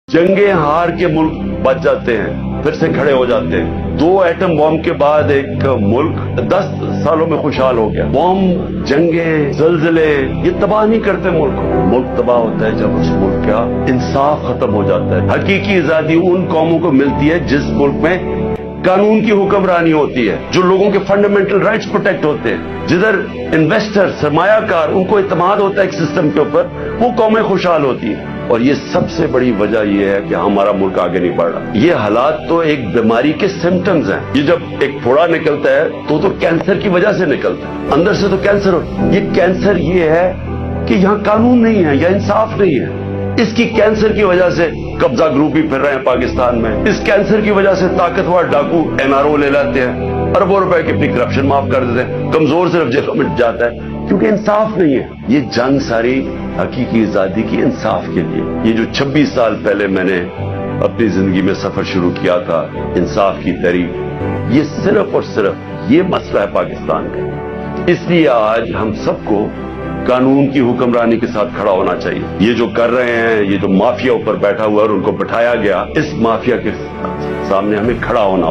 जंगे हार के मुल्क बच जाते हैं, फिर से खड़े हो जाते हैं। 2 एटम बॉम्ब के बाद एक मुल्क 10 सालों में खुशहाल हो गया। बॉम्ब, जंगे, जलजले ये तबाह नहीं करते मुल्क को। मुल्क तबाह होता है जब उस मुल्क का इंसाफ खत्म हो जाता है। हकीकी आजादी उन कौमों को मिलती है जिस मुल्क में कानून की हुक्मरानी होती है, जो लोगों के फंडामेंटल राइट्स प्रोटेक्ट होते हैं, जिधर इन्वेस्टर, सरमायाकार, उनको इत्मीनान होता है एक सिस्टम के ऊपर, वो कौमें खुशहाल होती है। और ये सबसे बड़ी वजह ये है कि हमारा मुल्क आगे नहीं बढ़ रहा। ये हालात तो एक बीमारी के सिम्टम्स हैं। ये जब एक फोड़ा निकलता है तो कैंसर की वजह से निकलता है, अंदर से तो कैंसर हो। ये कैंसर ये है कि यहाँ कानून नहीं है या इंसाफ नहीं है। इसकी कैंसर की वजह से कब्जा ग्रुप ही फिर रहे हैं पाकिस्तान में। इस कैंसर की वजह से ताकतवर डाकू एनआरओ ले लेते हैं, अरबों रुपए की अपनी करप्शन माफ कर देते हैं, कमजोर सिर्फ जेलों में जाता है क्योंकि इंसाफ नहीं है। ये जंग सारी हकीकी आजादी की इंसाफ के लिए। ये जो 26 साल पहले मैंने अपनी जिंदगी में सफर शुरू किया था इंसाफ की तहरीक, ये सिर्फ और सिर्फ ये मसला है पाकिस्तान का। इसलिए आज हम सबको कानून की हुक्मरानी के साथ खड़ा होना चाहिए। ये जो कर रहे हैं, ये जो माफिया ऊपर बैठा हुआ है और उनको बिठाया गया, इस माफिया के सामने हमें खड़ा होना